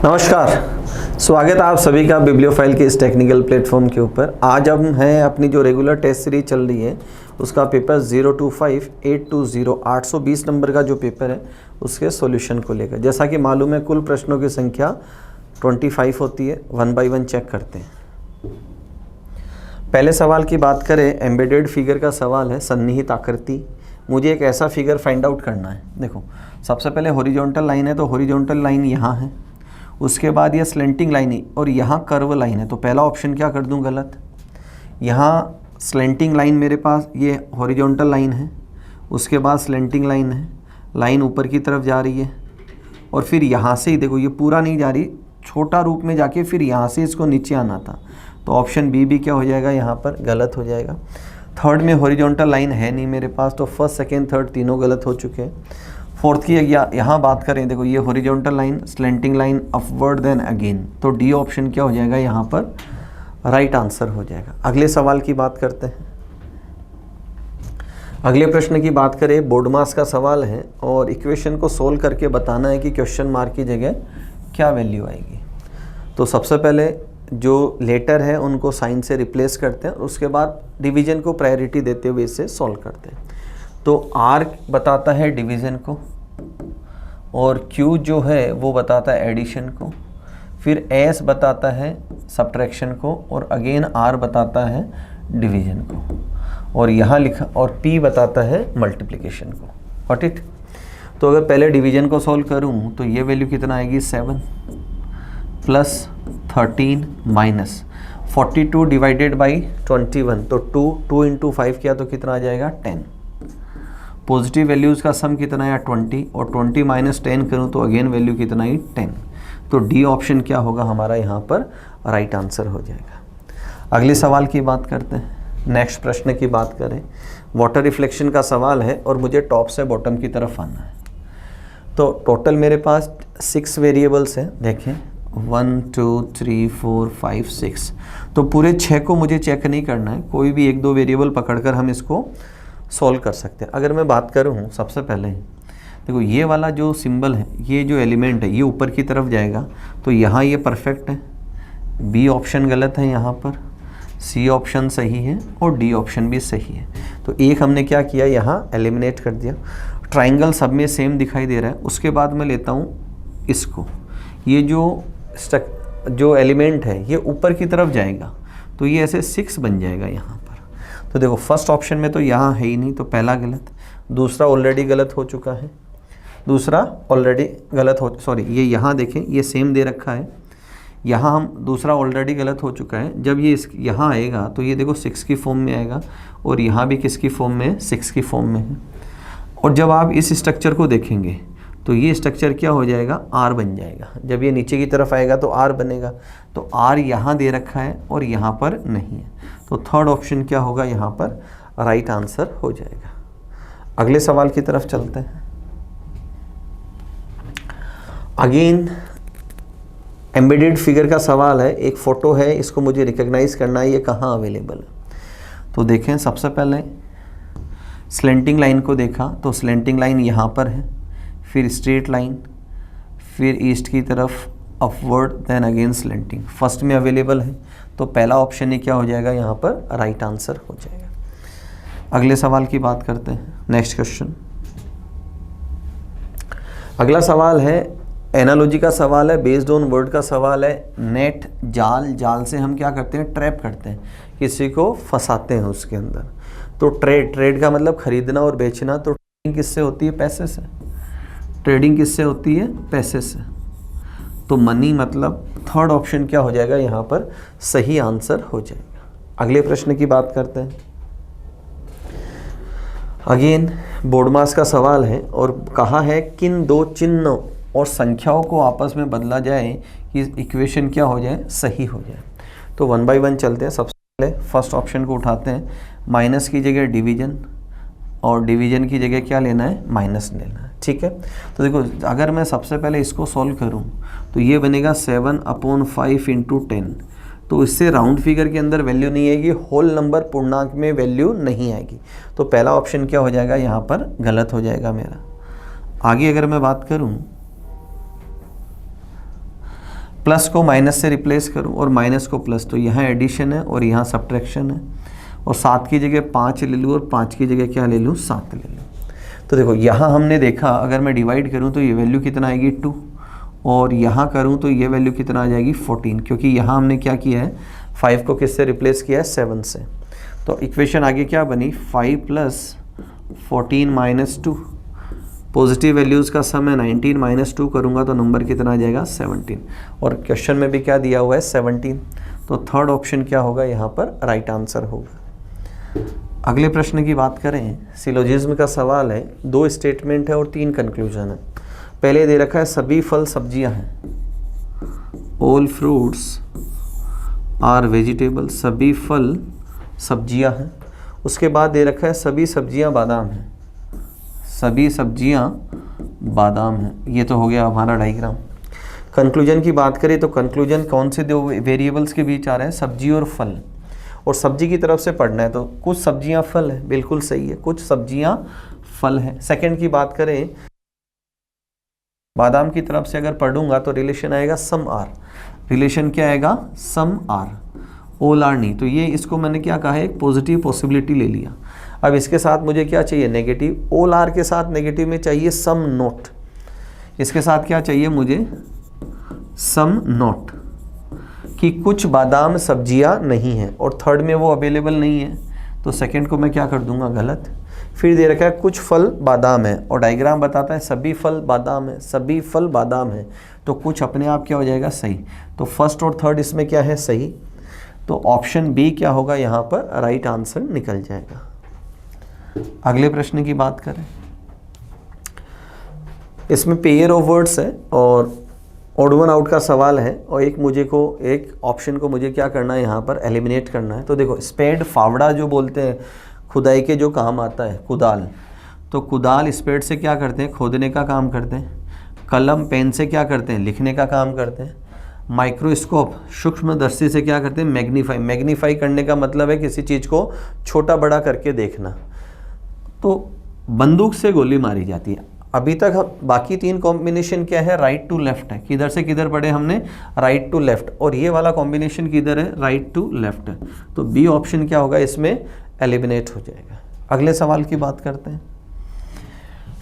नमस्कार, स्वागत है आप सभी का बिब्लियोफाइल के इस टेक्निकल प्लेटफॉर्म के ऊपर। आज हम हैं अपनी जो रेगुलर टेस्ट सीरीज चल रही है उसका पेपर 025820 820 नंबर का जो पेपर है उसके सॉल्यूशन को लेकर। जैसा कि मालूम है कुल प्रश्नों की संख्या 25 होती है। 1 बाय 1 चेक करते हैं। पहले सवाल की बात करें, एम्बेडेड फिगर का सवाल है। सन्निहित आकृति, मुझे एक ऐसा फिगर फाइंड आउट करना है। देखो सबसे पहले हॉरिजॉन्टल लाइन है तो हॉरिजॉन्टल लाइन यहाँ है, उसके बाद ये स्लेंटिंग लाइन है और यहाँ कर्व लाइन है। तो पहला ऑप्शन क्या कर दूँ गलत। यहाँ स्लेंटिंग लाइन मेरे पास ये हॉरिजॉन्टल लाइन है, उसके बाद स्लेंटिंग लाइन है, लाइन ऊपर की तरफ जा रही है और फिर यहाँ से ही देखो ये पूरा नहीं जा रही, छोटा रूप में जाके फिर यहाँ से इसको नीचे आना था। तो ऑप्शन बी भी क्या हो जाएगा, यहाँ पर गलत हो जाएगा। थर्ड में हॉरिजॉन्टल लाइन है नहीं मेरे पास, तो फर्स्ट सेकेंड थर्ड तीनों गलत हो चुके हैं। फोर्थ की यहाँ बात करें, देखो ये horizontal line, slanting line, upward then again, तो डी ऑप्शन क्या हो जाएगा, यहाँ पर राइट आंसर हो जाएगा। अगले सवाल की बात करते हैं। अगले प्रश्न की बात करें, बोर्ड मास का सवाल है और इक्वेशन को सोल्व करके बताना है कि क्वेश्चन मार्क की जगह क्या वैल्यू आएगी। तो सबसे पहले जो लेटर है उनको साइन से रिप्लेस करते हैं, उसके बाद डिवीजन को प्रायोरिटी देते हुए इसे सॉल्व करते हैं। तो आर बताता है डिवीज़न को और Q जो है वो बताता है एडिशन को, फिर S बताता है सब्ट्रैक्शन को और अगेन R बताता है डिवीज़न को और यहाँ लिखा और P बताता है मल्टीप्लिकेशन को। Got it. तो अगर पहले डिवीज़न को सॉल्व करूँ तो ये वैल्यू कितना आएगी, 7 प्लस 13 माइनस 42 डिवाइडेड बाई 21, तो 2 इंटू 5 किया तो कितना आ जाएगा, 10। पॉजिटिव वैल्यूज़ का सम कितना है 20 और 20 माइनस 10 करूँ तो अगेन वैल्यू कितना है 10। तो डी ऑप्शन क्या होगा हमारा, यहाँ पर राइट आंसर हो जाएगा। अगले सवाल की बात करते हैं। नेक्स्ट प्रश्न की बात करें, वाटर रिफ्लेक्शन का सवाल है और मुझे टॉप से बॉटम की तरफ आना है। तो टोटल मेरे पास 6 वेरिएबल्स हैं। देखें 1 2 3 4 5 6, तो पूरे 6 को मुझे चेक नहीं करना है, कोई भी 1-2 वेरिएबल पकड़कर हम इसको सॉल्व कर सकते हैं। अगर मैं बात करूँ सबसे पहले देखो ये वाला जो सिंबल है, ये जो एलिमेंट है ये ऊपर की तरफ जाएगा, तो यहाँ ये परफेक्ट है, बी ऑप्शन गलत है, यहाँ पर सी ऑप्शन सही है और डी ऑप्शन भी सही है। तो एक हमने क्या किया, यहाँ एलिमिनेट कर दिया। ट्राइंगल सब में सेम दिखाई दे रहा है। उसके बाद मैं लेता हूँ इसको, ये जो एलिमेंट है ये ऊपर की तरफ जाएगा तो ये ऐसे 6 बन जाएगा यहाँ पर। तो देखो फर्स्ट ऑप्शन में तो यहाँ है ही नहीं, तो पहला गलत, दूसरा ऑलरेडी गलत हो चुका है, दूसरा ऑलरेडी गलत हो, सॉरी ये यहाँ देखें ये सेम दे रखा है, यहाँ हम दूसरा ऑलरेडी गलत हो चुका है। जब ये यहाँ आएगा तो ये देखो 6 की फॉर्म में आएगा और यहाँ भी किसकी फॉर्म में है, 6 की फॉर्म में है। और जब आप इस स्ट्रक्चर को देखेंगे तो ये स्ट्रक्चर क्या हो जाएगा, आर बन जाएगा। जब ये नीचे की तरफ आएगा तो आर बनेगा, तो आर यहाँ दे रखा है और यहाँ पर नहीं है, तो थर्ड ऑप्शन क्या होगा, यहाँ पर राइट आंसर हो जाएगा। अगले सवाल की तरफ चलते हैं। अगेन एम्बेडेड फिगर का सवाल है। एक फ़ोटो है, इसको मुझे रिकॉग्नाइज करना है, ये कहाँ अवेलेबल है। तो देखें सबसे पहले स्लेंटिंग लाइन को देखा तो स्लेंटिंग लाइन यहाँ पर है, फिर स्ट्रेट लाइन, फिर ईस्ट की तरफ upward, then again slanting, first में अवेलेबल है, तो पहला ऑप्शन ही क्या हो जाएगा, यहाँ पर राइट आंसर हो जाएगा। अगले सवाल की बात करते हैं। नेक्स्ट क्वेश्चन, अगला सवाल है एनालॉजी का सवाल है, बेस्ड ऑन वर्ड का सवाल है। नेट, जाल से हम क्या करते हैं, ट्रैप करते हैं, किसी को फंसाते हैं उसके अंदर। तो ट्रेड का मतलब खरीदना और बेचना, तो ट्रेडिंग किससे होती है, पैसे से। ट्रेडिंग किससे होती है, पैसे से। तो मनी मतलब थर्ड ऑप्शन क्या हो जाएगा, यहाँ पर सही आंसर हो जाएगा। अगले प्रश्न की बात करते हैं। अगेन बोर्ड मास का सवाल है और कहा है किन 2 चिन्हों और संख्याओं को आपस में बदला जाए कि इक्वेशन क्या हो जाए, सही हो जाए। तो 1 बाय 1 चलते हैं। सबसे पहले फर्स्ट ऑप्शन को उठाते हैं, माइनस की जगह डिवीजन और डिवीजन की जगह क्या लेना है, माइनस लेना है। ठीक है, तो देखो अगर मैं सबसे पहले इसको सॉल्व करूं तो ये बनेगा 7/5 इंटू 10। तो इससे राउंड फिगर के अंदर वैल्यू नहीं आएगी, होल नंबर पूर्णांक में वैल्यू नहीं आएगी। तो पहला ऑप्शन क्या हो जाएगा, यहाँ पर गलत हो जाएगा मेरा। आगे अगर मैं बात करूं प्लस को माइनस से रिप्लेस करूं और माइनस को प्लस, तो यहाँ एडिशन है और यहाँ सब्ट्रैक्शन है, और 7 की जगह 5 ले लूँ और 5 की जगह क्या ले लूँ, 7 ले लूँ। तो देखो यहाँ हमने देखा अगर मैं डिवाइड करूँ तो ये वैल्यू कितना आएगी 2, और यहाँ करूँ तो ये वैल्यू कितना आ जाएगी 14, क्योंकि यहाँ हमने क्या किया है 5 को किससे रिप्लेस किया है 7 से। तो इक्वेशन आगे क्या बनी 5 + 14 - 2, पॉजिटिव वैल्यूज़ का सम है 19 - 2 करूँगा तो नंबर कितना आ जाएगा 17, और क्वेश्चन में भी क्या दिया हुआ है 17, तो थर्ड ऑप्शन क्या होगा यहाँ पर राइट आंसर होगा। अगले प्रश्न की बात करें, सिलोजिज्म का सवाल है, 2 स्टेटमेंट है और 3 कंक्लूजन है। पहले दे रखा है सभी फल सब्जियां हैं, ऑल फ्रूट्स आर वेजिटेबल, सभी फल सब्जियां हैं। उसके बाद दे रखा है सभी सब्जियां बादाम हैं, सभी सब्जियां बादाम हैं। ये तो हो गया हमारा डायग्राम। कंक्लूजन की बात करें तो कंक्लूजन कौन से 2 वेरिएबल्स के बीच आ रहा है, सब्जी और फल, और सब्जी की तरफ से पढ़ना है, तो कुछ सब्जियां फल है, बिल्कुल सही है, कुछ सब्जियां फल है। सेकंड की बात करें, बादाम की तरफ से अगर पढ़ूंगा तो रिलेशन आएगा सम आर, रिलेशन क्या आएगा सम आर, ऑल आर नहीं, तो ये इसको मैंने क्या कहा है एक पॉजिटिव पॉसिबिलिटी ले लिया। अब इसके साथ मुझे क्या चाहिए नेगेटिव, ऑल आर के साथ नेगेटिव में चाहिए सम नॉट, इसके साथ क्या चाहिए मुझे सम नॉट, कि कुछ बादाम सब्जियां नहीं हैं, और थर्ड में वो अवेलेबल नहीं है, तो सेकंड को मैं क्या कर दूंगा गलत। फिर दे रखा है कुछ फल बादाम है, और डायग्राम बताता है सभी फल बादाम है, सभी फल बादाम है, तो कुछ अपने आप क्या हो जाएगा सही, तो फर्स्ट और थर्ड इसमें क्या है सही, तो ऑप्शन बी क्या होगा यहाँ पर राइट आंसर निकल जाएगा। अगले प्रश्न की बात करें, इसमें पेयर ऑफ वर्ड्स है और ऑड वन आउट का सवाल है, और एक ऑप्शन को मुझे क्या करना है यहाँ पर एलिमिनेट करना है। तो देखो स्पेड फावड़ा जो बोलते हैं खुदाई के जो काम आता है, कुदाल, तो कुदाल स्पेड से क्या करते हैं खोदने का काम करते हैं, कलम पेन से क्या करते हैं लिखने का काम करते हैं, माइक्रोस्कोप सूक्ष्मदर्शी से क्या करते हैं मैग्नीफाई करने का मतलब है किसी चीज़ को छोटा बड़ा करके देखना, तो बंदूक से गोली मारी जाती है। अभी तक हम बाकी 3 कॉम्बिनेशन क्या है राइट टू लेफ्ट है, किधर से किधर पढ़े हमने राइट टू लेफ्ट, और ये वाला कॉम्बिनेशन किधर है राइट टू लेफ्ट है, तो बी ऑप्शन क्या होगा इसमें एलिमिनेट हो जाएगा। अगले सवाल की बात करते हैं,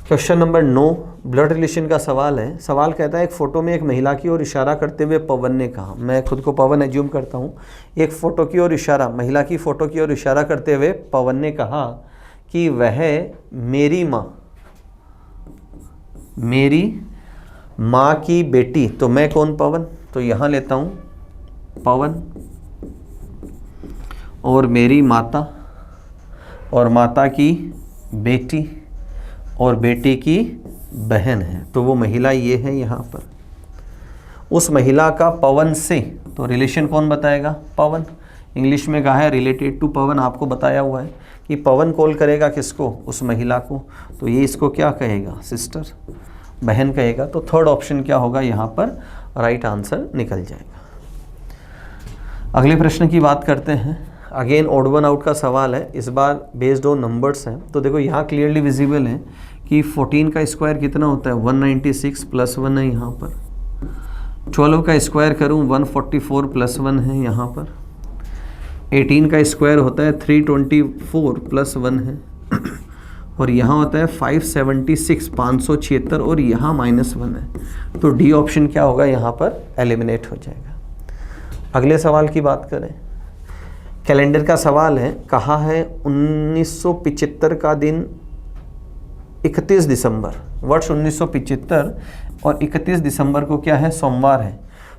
क्वेश्चन नंबर 9 ब्लड रिलेशन का सवाल है। सवाल कहता है एक फ़ोटो में एक महिला की ओर इशारा करते हुए पवन ने कहा, मैं खुद को पवन एज्यूम करता हूँ, एक फ़ोटो की ओर इशारा, महिला की फ़ोटो की ओर इशारा करते हुए पवन ने कहा कि वह मेरी माँ की बेटी, तो मैं कौन पवन, तो यहाँ लेता हूँ पवन, और मेरी माता, और माता की बेटी, और बेटी की बहन है, तो वो महिला ये है यहाँ पर। उस महिला का पवन से, तो रिलेशन कौन बताएगा पवन, इंग्लिश में कहा है रिलेटेड टू पवन, आपको बताया हुआ है कि पवन कॉल करेगा किसको उस महिला को, तो ये इसको क्या कहेगा सिस्टर बहन कहेगा, तो थर्ड ऑप्शन क्या होगा यहाँ पर राइट आंसर निकल जाएगा। अगले प्रश्न की बात करते हैं, अगेन ऑड वन आउट का सवाल है, इस बार बेस्ड ऑन नंबर्स हैं, तो देखो यहाँ क्लियरली विजिबल है कि 14 का स्क्वायर कितना होता है 196 + 1 है यहाँ पर, 12 का स्क्वायर करूँ 144 + 1 है यहाँ पर, 18 का स्क्वायर होता है 324 + 1 है, और यहाँ होता है 576 576, और यहाँ -1 है, तो डी ऑप्शन क्या होगा यहाँ पर एलिमिनेट हो जाएगा। अगले सवाल की बात करें, कैलेंडर का सवाल है, कहा है 1975 का दिन 31 दिसंबर, वर्ष 1975 और 31 दिसंबर को क्या है सोमवार है,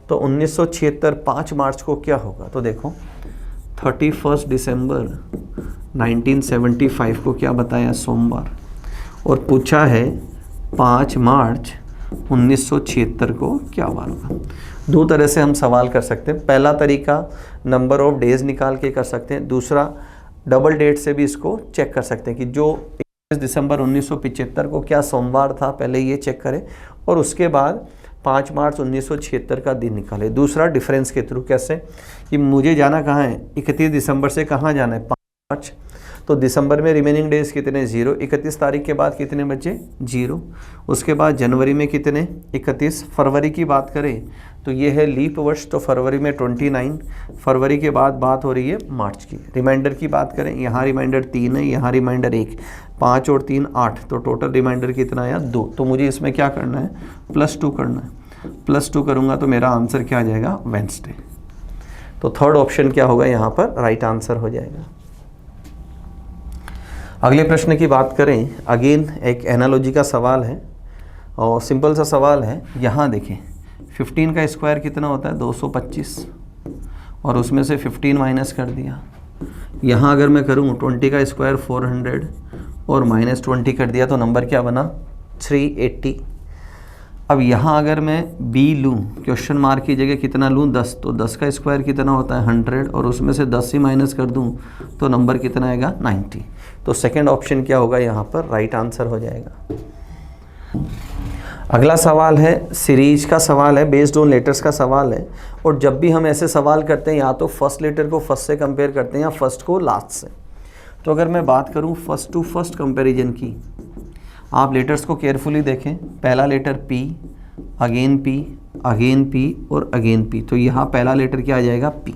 तो 1976 5 मार्च को क्या होगा, तो देखो 31 दिसंबर 1975 को क्या बताया सोमवार, और पूछा है 5 मार्च 1976 को क्या वार होगा। 2 तरह से हम सवाल कर सकते हैं, पहला तरीका नंबर ऑफ डेज निकाल के कर सकते हैं, दूसरा डबल डेट से भी इसको चेक कर सकते हैं कि जो 31 दिसंबर 1975 को क्या सोमवार था, पहले ये चेक करें और उसके बाद 5 मार्च 1976 का दिन निकाले। दूसरा डिफरेंस के थ्रू, कैसे कि मुझे जाना कहाँ है 31 दिसंबर से कहाँ जाना है 5 मार्च, तो दिसंबर में रिमेनिंग डेज कितने 0, 31 तारीख के बाद कितने बचे 0, उसके बाद जनवरी में कितने 31, फरवरी की बात करें तो ये है लीप वर्ष, तो फरवरी में 29, फरवरी के बाद बात हो रही है मार्च की। रिमाइंडर की बात करें, यहाँ रिमाइंडर 3 है, यहाँ रिमाइंडर 1, 5 और 3 8, तो टोटल रिमाइंडर कितना आया 2। तो मुझे इसमें क्या करना है +2 करना है, +2 करूँगा तो मेरा आंसर क्या आ जाएगा वेडनेसडे। तो थर्ड ऑप्शन क्या होगा यहाँ पर राइट आंसर हो जाएगा। अगले प्रश्न की बात करें, अगेन एक एनालॉजी का सवाल है और सिंपल सा सवाल है। यहाँ देखें 15 का स्क्वायर कितना होता है 225 और उसमें से 15 माइनस कर दिया। यहाँ अगर मैं करूँ 20 का स्क्वायर 400 और -20 कर दिया तो नंबर क्या बना 380। अब यहाँ अगर मैं b लूँ, क्वेश्चन मार्क की जगह कितना लूँ 10, तो 10 का स्क्वायर कितना होता है 100 और उसमें से 10 ही माइनस कर दूँ तो नंबर कितना आएगा 90। तो सेकंड ऑप्शन क्या होगा यहाँ पर राइट आंसर हो जाएगा। अगला सवाल है सीरीज का सवाल है, बेस्ड ऑन लेटर्स का सवाल है। और जब भी हम ऐसे सवाल करते हैं या तो फर्स्ट लेटर को फर्स्ट से कंपेयर करते हैं या फर्स्ट को लास्ट से। तो अगर मैं बात करूँ फर्स्ट टू फर्स्ट कंपैरिजन की, आप लेटर्स को केयरफुली देखें। पहला letter P, again P, again P और अगेन P, तो यहाँ पहला लेटर क्या आ जाएगा P।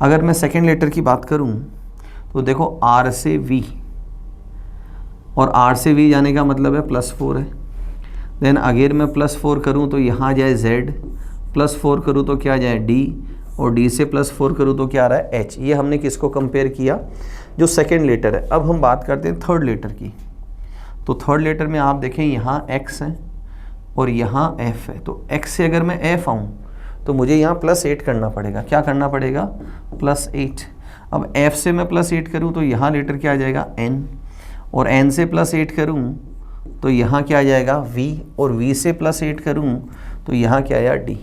अगर मैं सेकेंड लेटर की बात करूँ तो देखो R से V, और R से V जाने का मतलब है +4 है। देन अगेन मैं +4 करूँ तो यहाँ आ जाए Z, +4 करूँ तो क्या आ जाए D, और D से +4 करूँ तो क्या आ रहा है H। ये हमने किसको कंपेयर किया, जो सेकेंड लेटर है। अब हम बात करते हैं थर्ड लेटर की। तो थर्ड लेटर में आप देखें यहाँ X है और यहाँ F है। तो X से अगर मैं F आऊँ तो मुझे यहाँ +8 करना पड़ेगा। क्या करना पड़ेगा +8। अब F से मैं +8 करूँ तो यहाँ लेटर क्या आ जाएगा N, और N से +8 करूँ तो यहाँ क्या आ जाएगा V, और V से +8 करूँ तो यहाँ क्या आया D।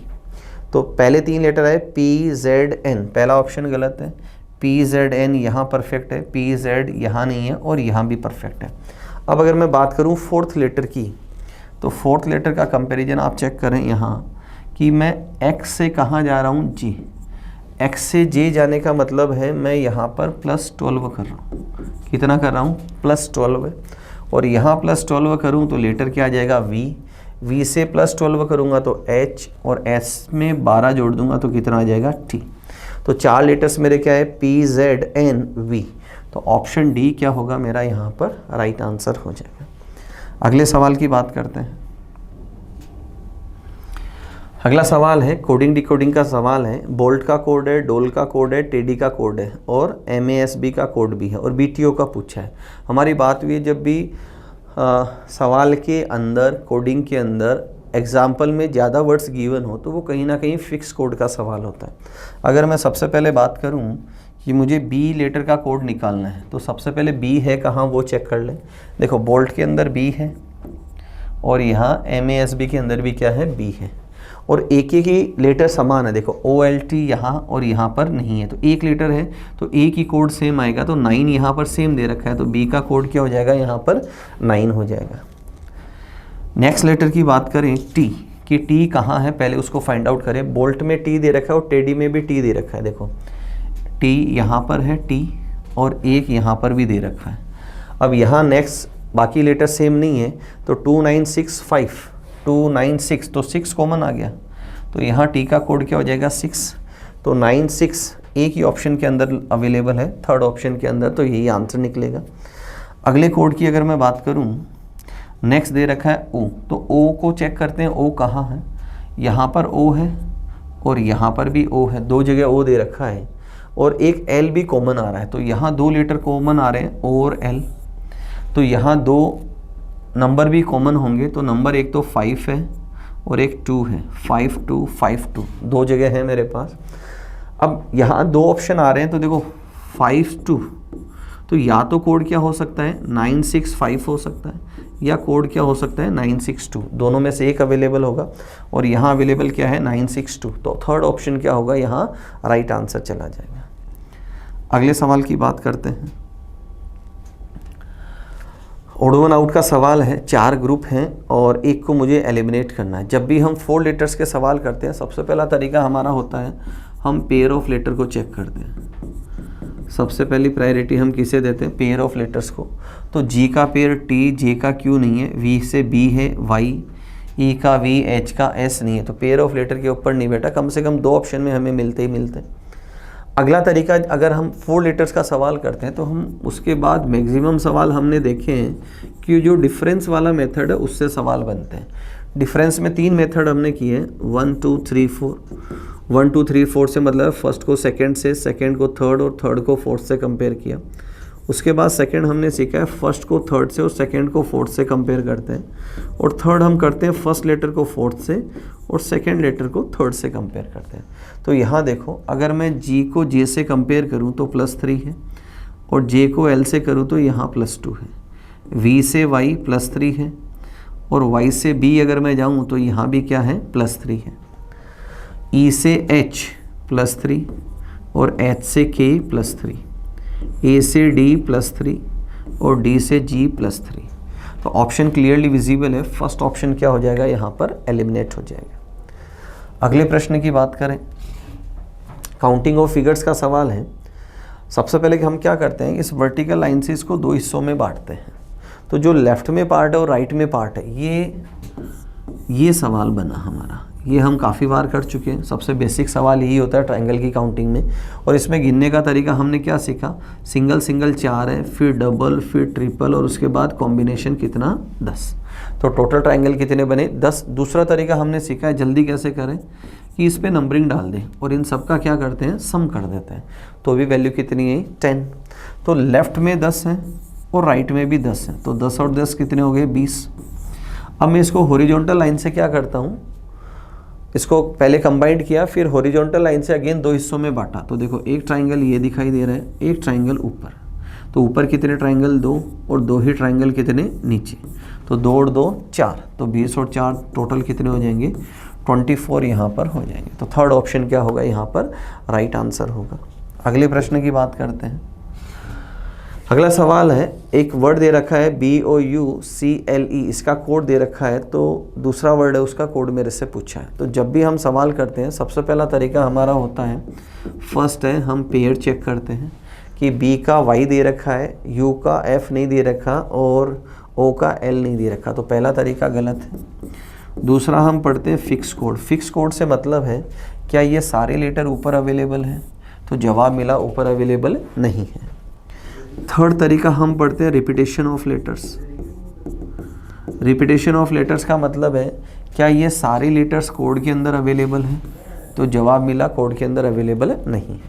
तो पहले 3 लेटर आए P Z N, पहला ऑप्शन गलत है। P Z N यहाँ परफेक्ट है, P Z यहाँ नहीं है और यहाँ भी परफेक्ट है। अब अगर मैं बात करूँ फोर्थ लेटर की, तो फोर्थ लेटर का कंपैरिजन आप चेक करें यहाँ कि मैं X से कहाँ जा रहा हूँ J। X से J जाने का मतलब है मैं यहाँ पर +12 कर रहा हूँ। कितना कर रहा हूँ +12, और यहाँ +12 करूँ तो लेटर क्या आ जाएगा V। V से +12 करूँगा तो H, और S में 12 जोड़ दूँगा तो कितना आ जाएगा T। तो 4 लेटर्स मेरे क्या है P Z N V। तो ऑप्शन डी क्या होगा मेरा यहाँ पर राइट आंसर हो जाएगा। अगले सवाल की बात करते हैं। अगला सवाल है कोडिंग डिकोडिंग का सवाल है। बोल्ट का कोड है, डोल का कोड है, टेडी का कोड है और MASB का कोड भी है और BTO का पूछा है। हमारी बात हुई है जब भी सवाल के अंदर कोडिंग के अंदर एग्जाम्पल में ज़्यादा वर्ड्स गिवन हो तो वो कहीं ना कहीं फिक्स कोड का सवाल होता है। अगर मैं सबसे पहले बात करूं कि मुझे B लेटर का कोड निकालना है तो सबसे पहले B है कहाँ वो चेक कर लें। देखो बोल्ट के अंदर B है और यहाँ MASB के अंदर भी क्या है B है, और एक एक ही लेटर समान है। देखो OLT यहाँ और यहाँ पर नहीं है, तो एक लेटर है तो एक ही कोड सेम आएगा। तो 9 यहाँ पर सेम दे रखा है तो B का कोड क्या हो जाएगा यहाँ पर 9 हो जाएगा। नेक्स्ट लेटर की बात करें T कि T कहाँ है पहले उसको फाइंड आउट करें। बोल्ट में T दे रखा है और टेडी में भी T दे रखा है। देखो T यहाँ पर है T और एक यहाँ पर भी दे रखा है। अब यहाँ नेक्स्ट बाकी लेटर सेम नहीं है तो 296 तो 6 कॉमन आ गया, तो यहाँ T का कोड क्या हो जाएगा 6। तो 96 एक ही ऑप्शन के अंदर अवेलेबल है, थर्ड ऑप्शन के अंदर, तो यही आंसर निकलेगा। अगले कोड की अगर मैं बात करूँ, नेक्स्ट दे रखा है O, तो O को चेक करते हैं O कहाँ है। यहाँ पर O है और यहाँ पर भी O है, दो जगह O दे रखा है और एक L भी कॉमन आ रहा है। तो यहाँ 2 लेटर कॉमन आ रहे हैं O और L, तो यहाँ 2 नंबर भी कॉमन होंगे। तो नंबर एक तो 5 है और एक 2 है, 5252 दो जगह है मेरे पास। अब यहाँ 2 ऑप्शन आ रहे हैं तो देखो 52, तो या तो कोड क्या हो सकता है 965 हो सकता है या कोड क्या हो सकता है 962, दोनों में से एक अवेलेबल होगा और यहाँ अवेलेबल क्या है 962। तो थर्ड ऑप्शन क्या होगा यहाँ राइट आंसर चला जाएगा। अगले सवाल की बात करते हैं। ओड वन आउट का सवाल है, 4 ग्रुप हैं और एक को मुझे एलिमिनेट करना है। जब भी हम 4 लेटर्स के सवाल करते हैं सबसे पहला तरीका हमारा होता है हम पेयर ऑफ लेटर को चेक करते हैं। सबसे पहली प्रायोरिटी हम किसे देते हैं, पेयर ऑफ लेटर्स को। तो जी का पेयर टी, जे का क्यू नहीं है, वी से बी है, वाई, ई का वी, एच का एस नहीं है, तो पेयर ऑफ लेटर के ऊपर नहीं बेटा, कम से कम 2 ऑप्शन में हमें मिलते ही मिलते हैं। अगला तरीका, अगर हम 4 लेटर्स का सवाल करते हैं तो हम उसके बाद मैक्सिमम सवाल हमने देखे हैं कि जो डिफरेंस वाला मेथड है उससे सवाल बनते हैं। डिफरेंस में 3 मेथड हमने किए हैं, 1 2 3 4। 1 2 3 4 से मतलब फर्स्ट को सेकंड से, सेकंड को थर्ड और थर्ड को फोर्थ से कंपेयर किया। उसके बाद सेकंड हमने सीखा है फर्स्ट को थर्ड से और सेकंड को फोर्थ से कंपेयर करते हैं, और थर्ड हम करते हैं फर्स्ट लेटर को फोर्थ से और सेकंड लेटर को थर्ड से कंपेयर करते हैं। तो यहाँ देखो, अगर मैं जी को जे से कंपेयर करूँ तो +3 है, और जे को एल से करूँ तो यहाँ +2 है, वी से वाई +3 है, और वाई से बी अगर मैं जाऊँ तो यहाँ भी क्या है, +3 है, ई से एच +3 और एच से के +3, ए से डी +3 और डी से जी +3। तो ऑप्शन क्लियरली विजिबल है, फर्स्ट ऑप्शन क्या हो जाएगा, यहाँ पर एलिमिनेट हो जाएगा। अगले प्रश्न की बात करें, काउंटिंग ऑफ फिगर्स का सवाल है। सबसे पहले कि हम क्या करते हैं, इस वर्टिकल लाइन से इसको 2 हिस्सों में बांटते हैं। तो जो लेफ्ट में पार्ट है और राइट में पार्ट है, ये सवाल बना हमारा, ये हम काफ़ी बार कर चुके हैं। सबसे बेसिक सवाल यही होता है ट्रायंगल की काउंटिंग में, और इसमें गिनने का तरीका हमने क्या सीखा, सिंगल सिंगल 4 है, फिर डबल, फिर ट्रिपल, और उसके बाद कॉम्बिनेशन कितना, 10। तो टोटल ट्रायंगल कितने बने, 10। दूसरा तरीका हमने सीखा है, जल्दी कैसे करें, कि इस पर नंबरिंग डाल दें और इन सब का क्या करते हैं, सम कर देते हैं, तो भी वैल्यू कितनी है, 10। तो लेफ्ट में 10 है और राइट में भी 10 है, तो 10 और 10 कितने हो गए, 20। अब मैं इसको हॉरिजॉन्टल लाइन से क्या करता हूँ, इसको पहले कंबाइंड किया, फिर हॉरिजॉन्टल लाइन से अगेन 2 हिस्सों में बांटा। तो देखो, एक ट्राइंगल ये दिखाई दे रहा है, एक ट्राइंगल ऊपर, तो ऊपर कितने ट्राइंगल, 2, और 2 ही ट्राइंगल कितने नीचे, तो 2 और 2 4, तो 20 और 4 टोटल कितने हो जाएंगे, 24 यहाँ पर हो जाएंगे। तो थर्ड ऑप्शन क्या होगा, यहाँ पर राइट आंसर होगा। अगले प्रश्न की बात करते हैं। अगला सवाल है, एक वर्ड दे रखा है BOUCLE, इसका कोड दे रखा है, तो दूसरा वर्ड है उसका कोड मेरे से पूछा है। तो जब भी हम सवाल करते हैं, सबसे पहला तरीका हमारा होता है, फर्स्ट है हम पेयर चेक करते हैं कि B का Y दे रखा है, U का F नहीं दे रखा और O का L नहीं दे रखा, तो पहला तरीका गलत है। दूसरा हम पढ़ते हैं फिक्स कोड। फिक्स कोड से मतलब है क्या ये सारे लेटर ऊपर अवेलेबल हैं, तो जवाब मिला ऊपर अवेलेबल नहीं है। थर्ड तरीका हम पढ़ते हैं repetition of letters. Repetition of letters का मतलब है क्या ये सारे लेटर्स कोड के अंदर अवेलेबल हैं, तो जवाब मिला कोड के अंदर अवेलेबल नहीं है।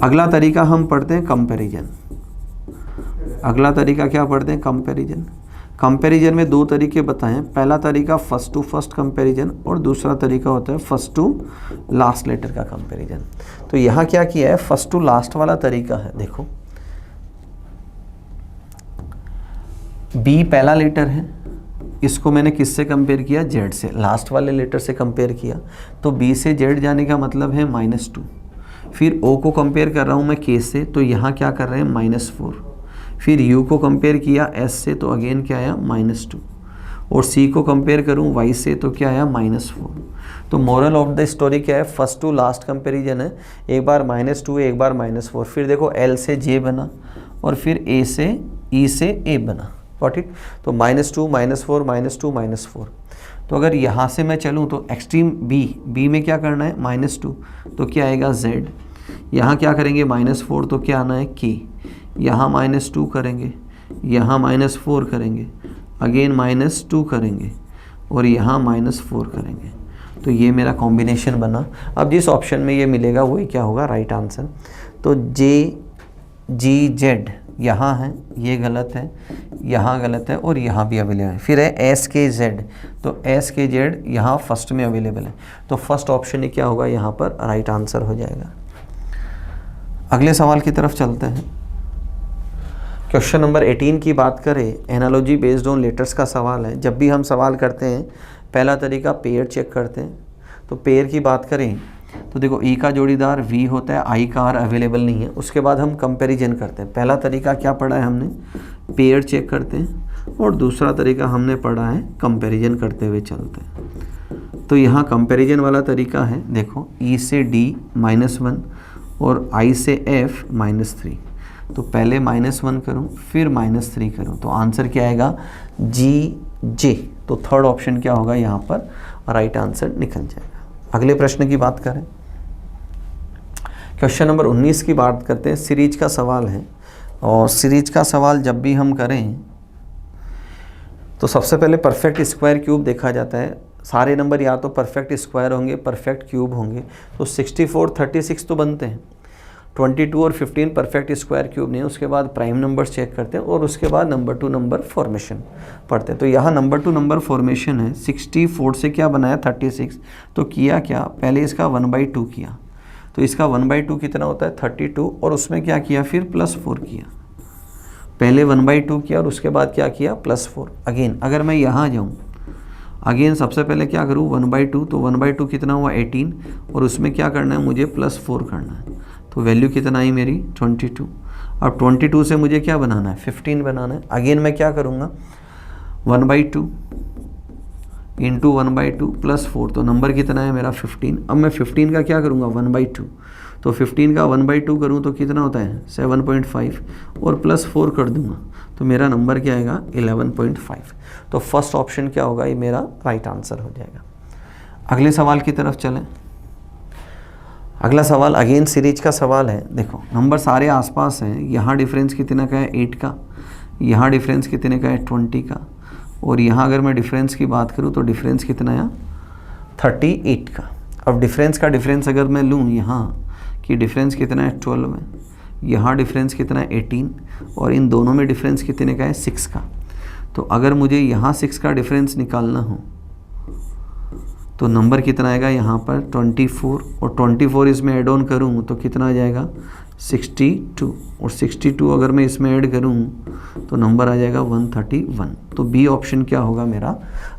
अगला तरीका हम पढ़ते हैं कंपैरिजन। अगला तरीका क्या पढ़ते हैं, कंपैरिजन। कंपैरिजन में 2 तरीके बताएं, पहला तरीका फर्स्ट टू फर्स्ट कंपैरिजन और दूसरा तरीका होता है फर्स्ट टू लास्ट लेटर का कंपैरिजन। तो यहाँ क्या किया है, फर्स्ट टू लास्ट वाला तरीका है। देखो, B पहला लेटर है, इसको मैंने किससे कंपेयर किया, Z से, लास्ट वाले लेटर से कंपेयर किया, तो B से Z जाने का मतलब है -2। फिर O को कंपेयर कर रहा हूँ मैं K से, तो यहाँ क्या कर रहे हैं, -4। फिर U को कंपेयर किया S से, तो अगेन क्या आया, -2। और C को कंपेयर करूँ Y से, तो क्या आया, -4। तो मोरल ऑफ द स्टोरी क्या है, फर्स्ट टू लास्ट कंपेरिजन है, एक बार -2 एक बार -4। फिर देखो L से J बना और फिर A से E से A बना, गॉट इट। तो -2 -4 -2 -4। तो अगर यहाँ से मैं चलूँ तो एक्सट्रीम B में क्या करना है, -2, तो क्या आएगा Z। यहाँ क्या करेंगे, -4, तो क्या आना है K। यहाँ -2 करेंगे, यहाँ -4 करेंगे, अगेन -2 करेंगे और यहाँ -4 करेंगे, तो ये मेरा कॉम्बिनेशन बना। अब जिस ऑप्शन में ये मिलेगा वही क्या होगा, राइट आंसर। तो JGZ यहाँ है, ये गलत है, यहाँ गलत है और यहाँ भी अवेलेबल है। फिर है SKZ, तो SKZ यहाँ फर्स्ट में अवेलेबल है, तो फर्स्ट ऑप्शन ही क्या होगा, यहाँ पर राइट आंसर हो जाएगा। अगले सवाल की तरफ चलते हैं। क्वेश्चन नंबर 18 की बात करें, एनालॉजी बेस्ड ऑन लेटर्स का सवाल है। जब भी हम सवाल करते हैं, पहला तरीका पेयर चेक करते हैं। तो पेयर की बात करें तो देखो, ई का जोड़ीदार वी होता है, आई का आर अवेलेबल नहीं है। उसके बाद हम कंपैरिजन करते हैं। पहला तरीका क्या पढ़ा है हमने, पेयर चेक करते हैं, और दूसरा तरीका हमने पढ़ा है कंपैरिजन करते हुए चलते हैं। तो यहाँ कंपैरिजन वाला तरीका है, देखो ई से डी -1 और I से F -3। तो पहले -1 करूं फिर -3 करूं, तो आंसर क्या आएगा GJ। तो थर्ड ऑप्शन क्या होगा यहाँ पर, राइट आंसर निकल जाएगा। अगले प्रश्न की बात करें, क्वेश्चन नंबर 19 की बात करते हैं। सीरीज का सवाल है, और सीरीज का सवाल जब भी हम करें तो सबसे पहले परफेक्ट स्क्वायर क्यूब देखा जाता है। सारे नंबर या तो परफेक्ट स्क्वायर होंगे, परफेक्ट क्यूब होंगे। तो 64, 36 तो बनते हैं, 22 और 15 परफेक्ट स्क्वायर क्यूब नहीं। उसके बाद प्राइम नंबर्स चेक करते हैं और उसके बाद नंबर टू नंबर फॉर्मेशन पढ़ते हैं। तो यहाँ नंबर टू नंबर फॉर्मेशन है, 64 से क्या बनाया 36। तो किया क्या, पहले इसका 1/2 किया, तो इसका 1/2 कितना होता है 32, और उसमें क्या किया फिर +4 किया। पहले 1/2 किया और उसके बाद क्या किया +4। अगेन अगर मैं यहाँ जाऊँ, अगेन सबसे पहले क्या करूँ 1/2, तो 1/2 कितना हुआ 18, और उसमें क्या करना है मुझे +4 करना है। तो वैल्यू कितना आई मेरी 22। अब 22 से मुझे क्या बनाना है 15 बनाना है। अगेन मैं क्या करूँगा 1/2 इंटू 1/2 +4, तो नंबर कितना है मेरा 15। अब मैं 15 का क्या करूँगा 1/2, तो 15 का 1/2 करूँ तो कितना होता है 7.5, और +4 कर दूँगा तो मेरा नंबर क्या आएगा 11.5। तो फर्स्ट ऑप्शन क्या होगा, ये मेरा राइट आंसर हो जाएगा। अगले सवाल की तरफ चलें। अगला सवाल अगेन सीरीज का सवाल है। देखो नंबर सारे आसपास हैं, यहाँ डिफरेंस कितना का है 8 का, यहाँ डिफरेंस कितने का है 20 का, और यहाँ अगर मैं डिफरेंस की बात करूँ तो डिफरेंस कितना है 38 का। अब डिफरेंस का डिफरेंस अगर मैं लूँ यहाँ कि डिफरेंस कितना है 12 है, यहाँ डिफरेंस कितना है 18, और इन दोनों में डिफरेंस कितने का है 6 का। तो अगर मुझे यहाँ 6 का डिफरेंस निकालना हो तो नंबर कितना आएगा यहाँ पर 24, और 24 इसमें ऐड ऑन करूँ तो कितना आ जाएगा 62, और 62 अगर मैं इसमें ऐड करूँ तो नंबर आ जाएगा 131। तो बी ऑप्शन क्या होगा मेरा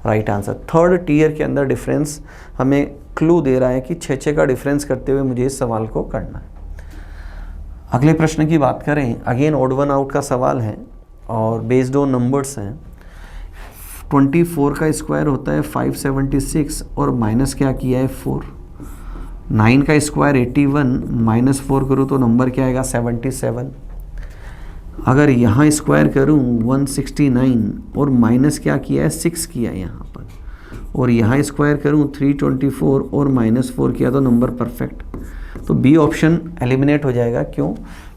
राइट आंसर। थर्ड टियर के अंदर डिफरेंस हमें क्लू दे रहा है कि 6 का डिफरेंस करते हुए मुझे इस सवाल को करना है। अगले प्रश्न की बात करें, अगेन ऑड वन आउट का सवाल है और बेस्ड ऑन नंबर्स हैं। 24 का स्क्वायर होता है 576, और माइनस क्या किया है 4। 9 का स्क्वायर 81, -4 करूँ तो नंबर क्या आएगा 77। अगर यहाँ स्क्वायर करूँ 169, और माइनस क्या किया है 6 किया है यहाँ पर, और यहाँ स्क्वायर करूँ 324 और -4 किया तो नंबर परफेक्ट। तो बी ऑप्शन एलिमिनेट हो जाएगा। क्यों,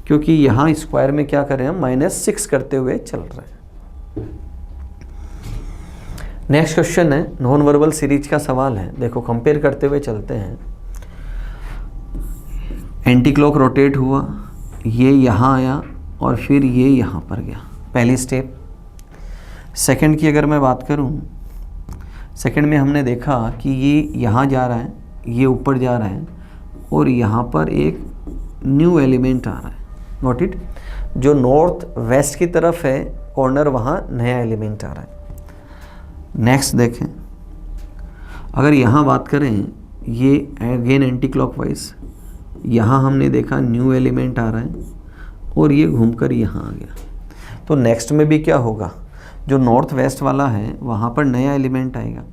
क्योंकि यहाँ स्क्वायर में क्या कर रहे हैं हम -6 करते हुए चल रहे हैं। नेक्स्ट क्वेश्चन है नॉन वर्बल सीरीज का सवाल है। देखो कंपेयर करते हुए चलते हैं। एंटी क्लॉक रोटेट हुआ, ये यहाँ आया और फिर ये यहाँ पर गया, पहली स्टेप। सेकंड की अगर मैं बात करूँ, सेकंड में हमने देखा कि ये यहाँ जा रहा है, ये ऊपर जा रहा है, और यहाँ पर एक न्यू एलिमेंट आ रहा है। नोट इट, जो नॉर्थ वेस्ट की तरफ है कॉर्नर, वहाँ नया एलिमेंट आ रहा है। नेक्स्ट देखें, अगर यहाँ बात करें, ये अगेन एंटी क्लॉकवाइज, यहाँ हमने देखा न्यू एलिमेंट आ रहा है और ये घूमकर यहाँ आ गया। तो नेक्स्ट में भी क्या होगा, जो नॉर्थ वेस्ट वाला है वहाँ पर नया एलिमेंट आएगा।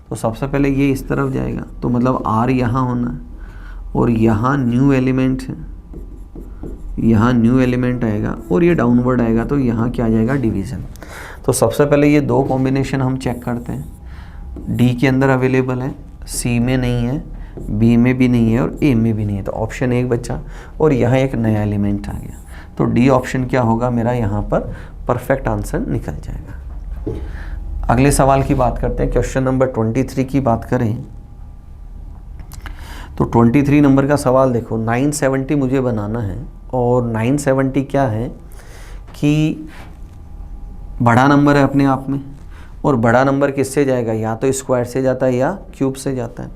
तो सबसे पहले ये इस तरफ जाएगा, तो मतलब आर यहाँ होना है, और यहाँ न्यू एलिमेंट है, यहाँ न्यू एलिमेंट आएगा, और ये डाउनवर्ड आएगा, तो यहाँ क्या आ जाएगा डिवीज़न। तो सबसे पहले ये दो कॉम्बिनेशन हम चेक करते हैं। डी के अंदर अवेलेबल है, सी में नहीं है, बी में भी नहीं है, और ए में भी नहीं है। तो ऑप्शन एक बचा, और यहाँ एक नया एलिमेंट आ गया। तो डी ऑप्शन क्या होगा मेरा, यहाँ पर परफेक्ट आंसर निकल जाएगा। अगले सवाल की बात करते हैं। क्वेश्चन नंबर 23 की बात करें तो 23 नंबर का सवाल देखो, 970 मुझे बनाना है, और 970 क्या है कि बड़ा नंबर है अपने आप में, और बड़ा नंबर किससे जाएगा, या तो स्क्वायर से जाता है या क्यूब से जाता है।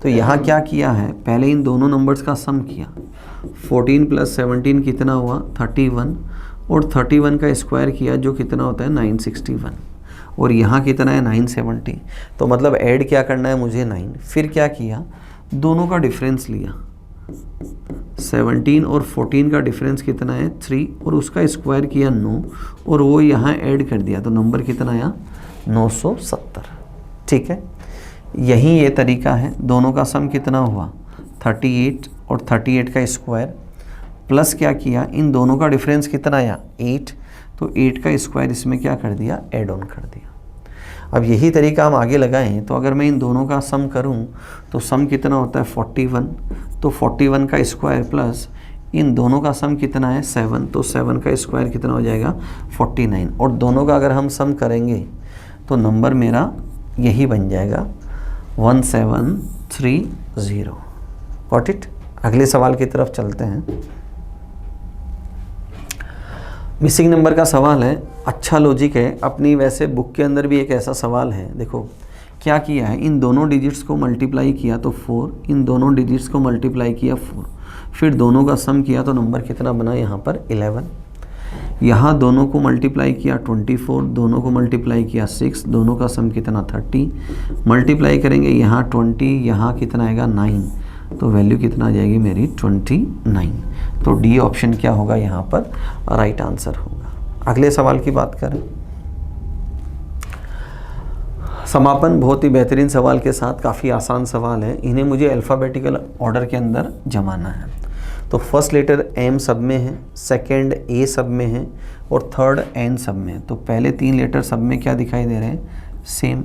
तो यहाँ क्या किया है, पहले इन दोनों नंबर्स का सम किया। 14 + 17 कितना हुआ 31, और 31 का स्क्वायर किया जो कितना होता है 961, और यहाँ कितना है 970। तो मतलब ऐड क्या करना है मुझे 9। फिर क्या किया, दोनों का डिफरेंस लिया, 17 और 14 का डिफरेंस कितना है 3, और उसका स्क्वायर किया 9, और वो यहाँ ऐड कर दिया, तो नंबर कितना आया 970। ठीक है, यही ये तरीका है। दोनों का सम कितना हुआ 38, और 38 का स्क्वायर प्लस क्या किया, इन दोनों का डिफरेंस कितना आया 8, तो 8 का स्क्वायर इसमें क्या कर दिया, ऐड ऑन कर दिया। अब यही तरीका हम आगे लगाएं तो अगर मैं इन दोनों का सम करूं तो सम कितना होता है 41, तो 41 का स्क्वायर प्लस इन दोनों का सम कितना है 7, तो 7 का स्क्वायर कितना हो जाएगा 49, और दोनों का अगर हम सम करेंगे तो नंबर मेरा यही बन जाएगा 1730। Got it. अगले सवाल की तरफ चलते हैं। मिसिंग नंबर का सवाल है, अच्छा लॉजिक है, अपनी वैसे बुक के अंदर भी एक ऐसा सवाल है। देखो क्या किया है, इन दोनों डिजिट्स को मल्टीप्लाई किया तो 4, इन दोनों डिजिट्स को मल्टीप्लाई किया 4, फिर दोनों का सम किया तो नंबर कितना बना यहाँ पर 11। यहाँ दोनों को मल्टीप्लाई किया 24, दोनों को मल्टीप्लाई किया 6, दोनों का सम कितना 30, मल्टीप्लाई करेंगे यहाँ 20, यहाँ कितना आएगा 9, तो वैल्यू कितना आ जाएगी मेरी 29। तो डी ऑप्शन क्या होगा यहाँ पर राइट आंसर होगा। अगले सवाल की बात करें। समापन बहुत ही बेहतरीन सवाल के साथ, काफ़ी आसान सवाल है। इन्हें मुझे अल्फ़ाबेटिकल ऑर्डर के अंदर जमाना है। तो फर्स्ट लेटर एम सब में है, सेकंड ए सब में है और थर्ड एन सब में है। तो पहले 3 लेटर सब में क्या दिखाई दे रहे हैं, सेम।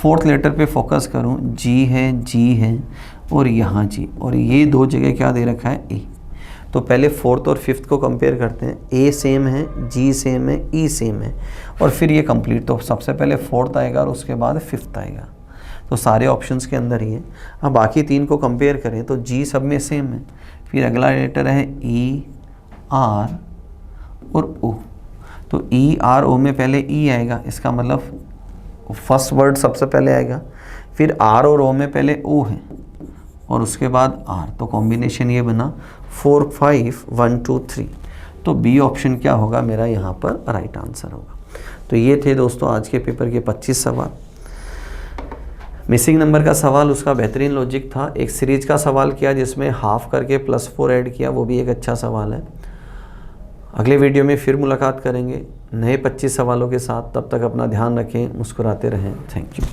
फोर्थ लेटर पे फोकस करूं, जी है और यहाँ जी, और ये 2 जगह क्या दे रखा है ए। तो पहले फोर्थ और फिफ्थ को कंपेयर करते हैं। ए सेम है, जी सेम है, ई सेम है, और फिर ये कंप्लीट। तो सबसे पहले फोर्थ आएगा और उसके बाद फिफ्थ आएगा। तो सारे ऑप्शंस के अंदर ही है। अब बाकी 3 को कंपेयर करें तो जी सब में सेम है, फिर अगला लेटर है ई, आर और ओ। तो ई, आर, ओ में पहले ई आएगा, इसका मतलब फर्स्ट वर्ड सबसे पहले आएगा, फिर आर और ओ में पहले ओ है और उसके बाद आर। तो कॉम्बिनेशन ये बना 4 5 1 2 3। तो बी ऑप्शन क्या होगा मेरा यहाँ पर राइट आंसर होगा। तो ये थे दोस्तों आज के पेपर के 25 सवाल। मिसिंग नंबर का सवाल उसका बेहतरीन लॉजिक था। एक सीरीज का सवाल किया जिसमें हाफ करके +4 ऐड किया, वो भी एक अच्छा सवाल है। अगले वीडियो में फिर मुलाकात करेंगे नए 25 सवालों के साथ। तब तक अपना ध्यान रखें, मुस्कुराते रहें। Thank you.